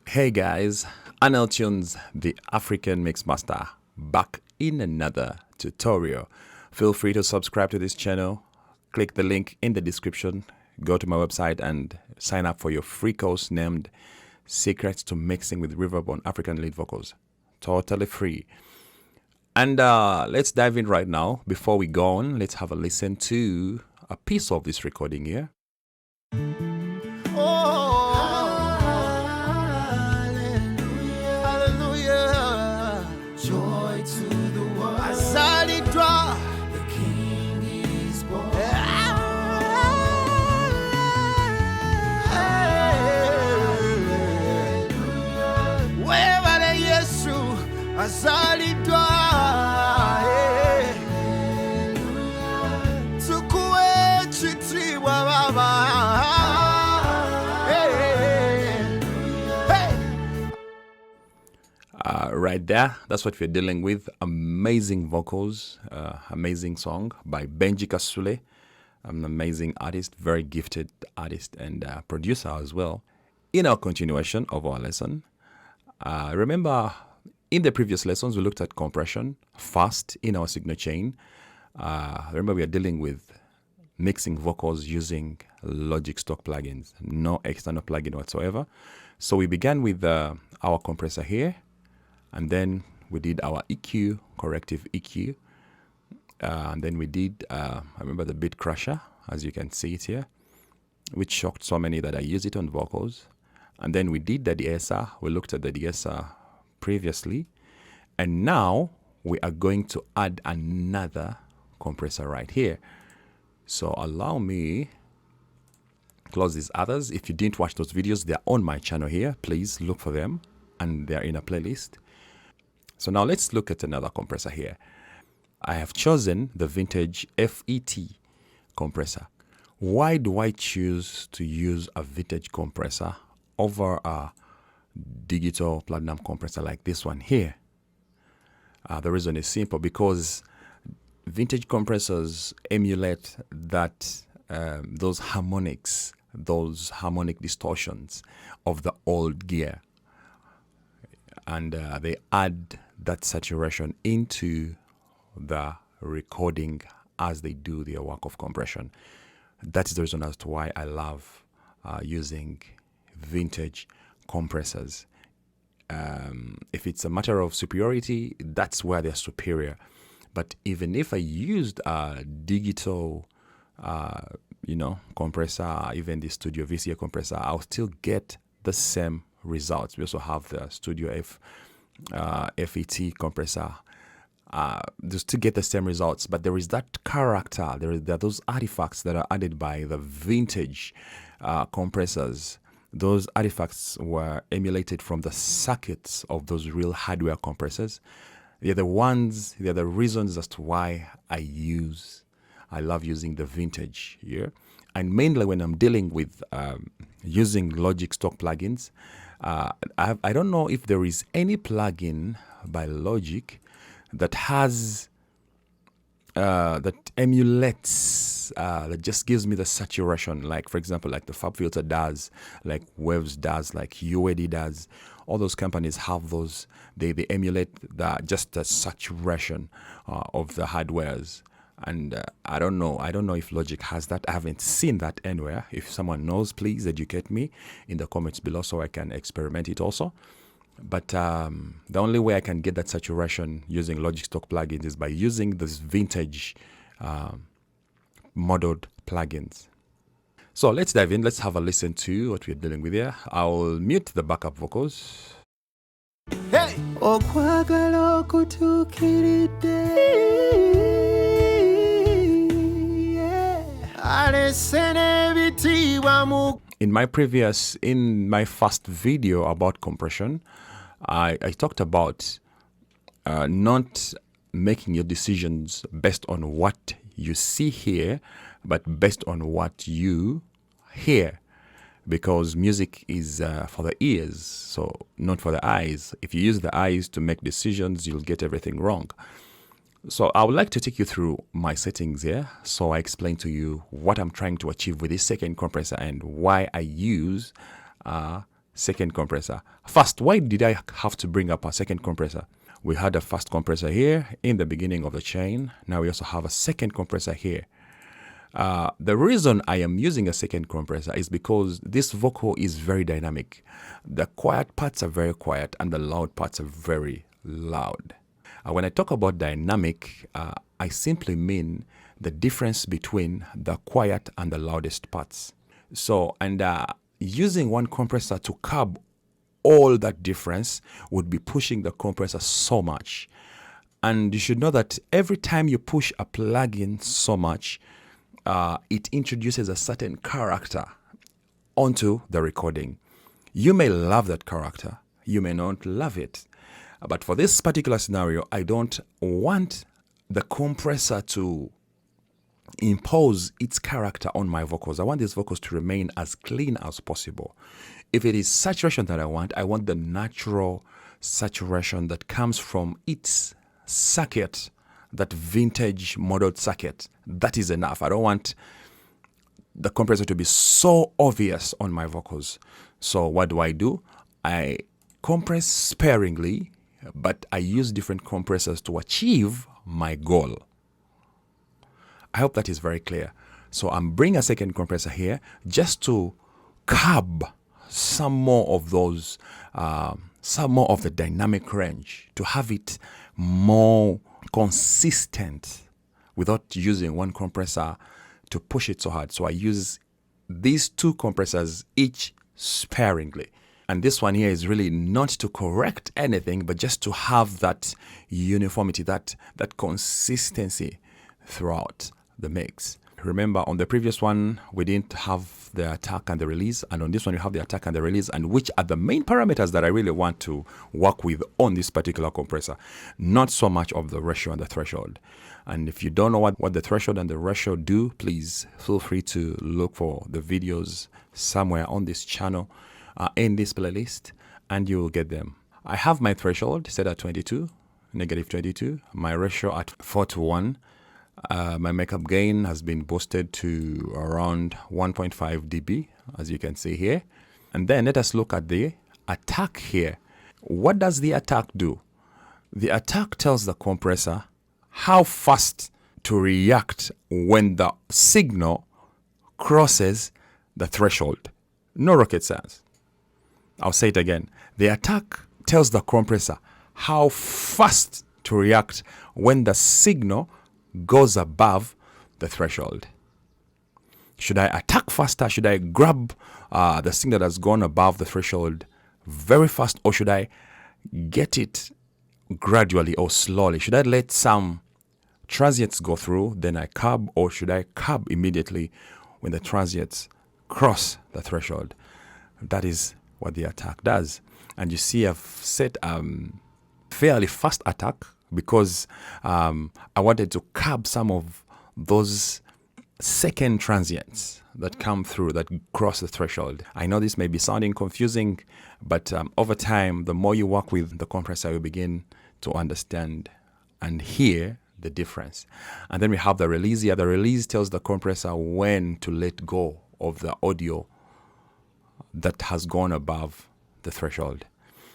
Hey guys, Anel Tunes, the African Mixmaster, back in another tutorial. Feel free to subscribe to this channel, click the link in the description, go to my website and sign up for your free course named Secrets to Mixing with Reverb on African Lead Vocals. Totally free. And let's dive in right now. Before we go on, let's have a listen to a piece of this recording here. Right there, that's what we're dealing with. Amazing vocals, amazing song by Benji Kasule, an amazing artist, very gifted artist and producer as well. In our continuation of our lesson, remember in the previous lessons we looked at compression first in our signal chain. Remember we are dealing with mixing vocals using Logic stock plugins, no external plugin whatsoever. So we began with our compressor here. And then we did our EQ, corrective EQ. And then we did, I remember the beat crusher, as you can see it here, which shocked so many that I use it on vocals. And then we did the de-esser. We looked at the de-esser previously. And now we are going to add another compressor right here. So allow me close these others. If you didn't watch those videos, they're on my channel here. Please look for them. And they're in a playlist. So now let's look at another compressor here. I have chosen the vintage FET compressor. Why do I choose to use a vintage compressor over a digital platinum compressor like this one here? The reason is simple, because vintage compressors emulate that those harmonic distortions of the old gear. And they add that saturation into the recording as they do their work of compression. That is the reason as to why I love using vintage compressors. If it's a matter of superiority, that's where they're superior. But even if I used a digital, compressor, even the Studio VCA compressor, I'll still get the same results. We also have the Studio FET compressor. Just to get the same results, but there is that character. There are those artifacts that are added by the vintage compressors. Those artifacts were emulated from the circuits of those real hardware compressors. They're the reasons as to why I love using the vintage here. And mainly when I'm dealing with using Logic stock plugins, I don't know if there is any plugin by Logic that has that emulates, that just gives me the saturation, like for example like the FabFilter does, like Waves does, like UAD does. All those companies have those. They emulate just the saturation of the hardwares. And I don't know if Logic has that. I haven't seen that anywhere. If someone knows, please educate me in the comments below so I can experiment it also. But the only way I can get that saturation using Logic stock plugins is by using this vintage modeled plugins. So let's dive in. Let's have a listen to what we're dealing with here. I'll mute the backup vocals. Hey! In my first video about compression, I talked about not making your decisions based on what you see here, but based on what you hear. Because music is for the ears, so not for the eyes. If you use the eyes to make decisions, you'll get everything wrong. So I would like to take you through my settings here. So I explain to you what I'm trying to achieve with this second compressor and why I use second compressor. First, why did I have to bring up a second compressor? We had a first compressor here in the beginning of the chain. Now we also have a second compressor here. The reason I am using a second compressor is because this vocal is very dynamic. The quiet parts are very quiet and the loud parts are very loud. When I talk about dynamic, I simply mean the difference between the quiet and the loudest parts. So, and using one compressor to curb all that difference would be pushing the compressor so much. And you should know that every time you push a plugin so much, it introduces a certain character onto the recording. You may love that character, you may not love it. But for this particular scenario, I don't want the compressor to impose its character on my vocals. I want these vocals to remain as clean as possible. If it is saturation that I want the natural saturation that comes from its circuit, that vintage modeled circuit. That is enough. I don't want the compressor to be so obvious on my vocals. So what do? I compress sparingly, but I use different compressors to achieve my goal. I hope that is very clear. So I'm bringing a second compressor here just to curb some more of those, some more of the dynamic range, to have it more consistent without using one compressor to push it so hard. So I use these two compressors each sparingly. And this one here is really not to correct anything, but just to have that uniformity, that consistency throughout the mix. Remember, on the previous one, we didn't have the attack and the release. And on this one, you have the attack and the release, and which are the main parameters that I really want to work with on this particular compressor. Not so much of the ratio and the threshold. And if you don't know what the threshold and the ratio do, please feel free to look for the videos somewhere on this channel, in this playlist, and you will get them. I have my threshold set at 22, negative 22, my ratio at 4:1. My makeup gain has been boosted to around 1.5 dB, as you can see here. And then let us look at the attack here. What does the attack do? The attack tells the compressor how fast to react when the signal crosses the threshold. No rocket science. I'll say it again. The attack tells the compressor how fast to react when the signal goes above the threshold. Should I attack faster? Should I grab the signal that has gone above the threshold very fast, or should I get it gradually or slowly? Should I let some transients go through, then I curb, or should I curb immediately when the transients cross the threshold? That is what the attack does. And you see I've set fairly fast attack because I wanted to curb some of those second transients that come through, that cross the threshold. I know this may be sounding confusing, but over time, the more you work with the compressor, you begin to understand and hear the difference. And then we have the release here. The release tells the compressor when to let go of the audio that has gone above the threshold.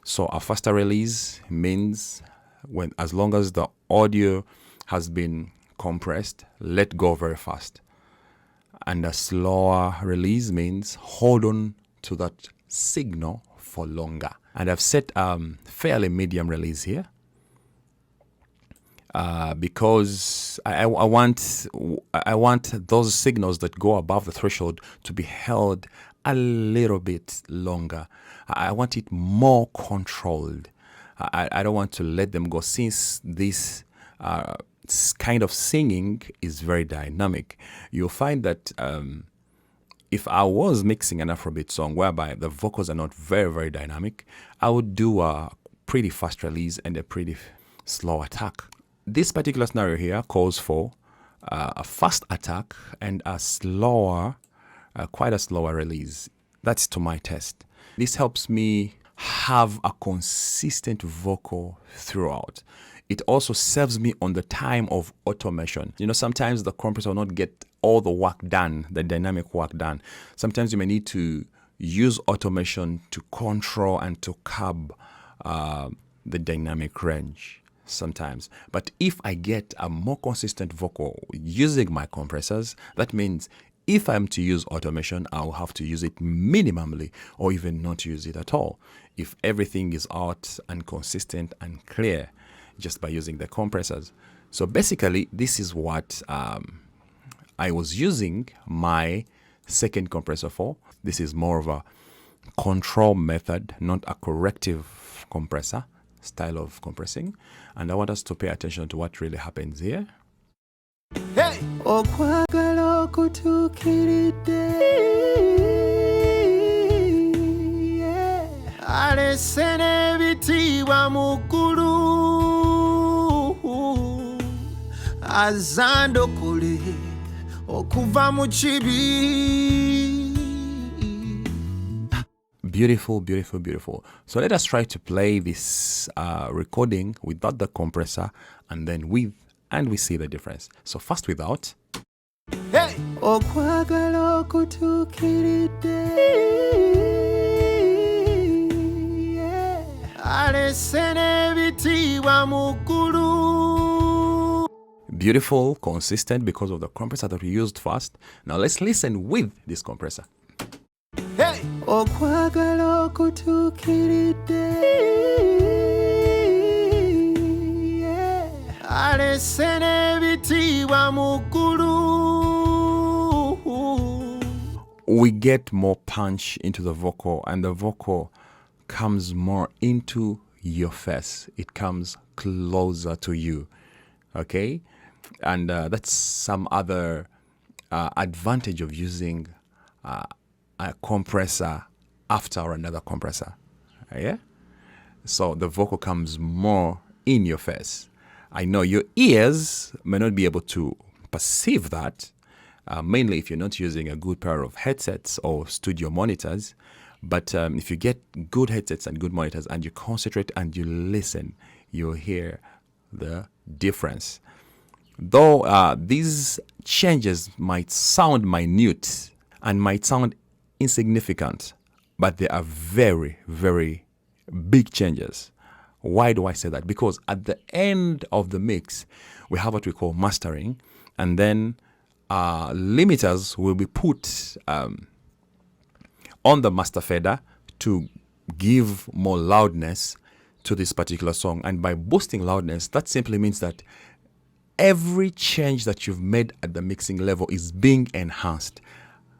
So a faster release means when, as long as the audio has been compressed, let go very fast. And a slower release means hold on to that signal for longer. And I've set fairly medium release here because I want those signals that go above the threshold to be held a little bit longer. I want it more controlled. I don't want to let them go, since this kind of singing is very dynamic. You'll find that if I was mixing an Afrobeat song whereby the vocals are not very, very dynamic, I would do a pretty fast release and a pretty slow attack. This particular scenario here calls for a fast attack and a slower, quite a slower release. That's to my taste. This helps me have a consistent vocal throughout. It also saves me on the time of automation. You know, sometimes the compressor will not get all the work done, the dynamic work done. Sometimes you may need to use automation to control and to curb the dynamic range sometimes. But if I get a more consistent vocal using my compressors, that means if I'm to use automation, I'll have to use it minimally or even not use it at all. If everything is out and consistent and clear just by using the compressors. So basically, this is what I was using my second compressor for. This is more of a control method, not a corrective compressor style of compressing. And I want us to pay attention to what really happens here. Hey! Beautiful, beautiful, beautiful. So let us try to play this recording without the compressor and then with, and we see the difference. So first without. Hey! Beautiful, consistent because of the compressor that we used first. Now let's listen with this compressor. Hey! We get more punch into the vocal, and the vocal comes more into your face. It comes closer to you, okay? And that's some other advantage of using a compressor after another compressor, yeah? So the vocal comes more in your face. I know your ears may not be able to perceive that, mainly if you're not using a good pair of headsets or studio monitors. But if you get good headsets and good monitors and you concentrate and you listen, you'll hear the difference. Though these changes might sound minute and might sound insignificant, but they are very, very big changes. Why do I say that? Because at the end of the mix, we have what we call mastering, and then limiters will be put on the master fader to give more loudness to this particular song. And by boosting loudness, that simply means that every change that you've made at the mixing level is being enhanced.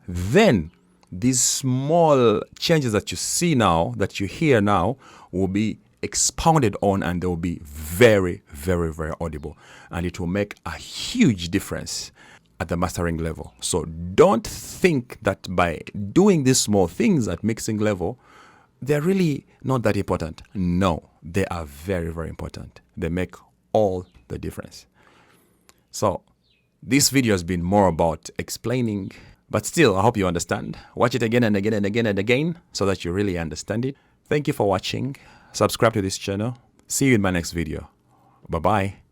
Then these small changes that you see now, that you hear now, will be expounded on, and they will be very, very, very audible. And it will make a huge difference at the mastering level. So don't think that by doing these small things at mixing level, they're really not that important. No, they are very, very important. They make all the difference. So this video has been more about explaining, but still, I hope you understand. Watch it again and again and again and again so that you really understand it. Thank you for watching. Subscribe to this channel. See you in my next video. Bye-bye.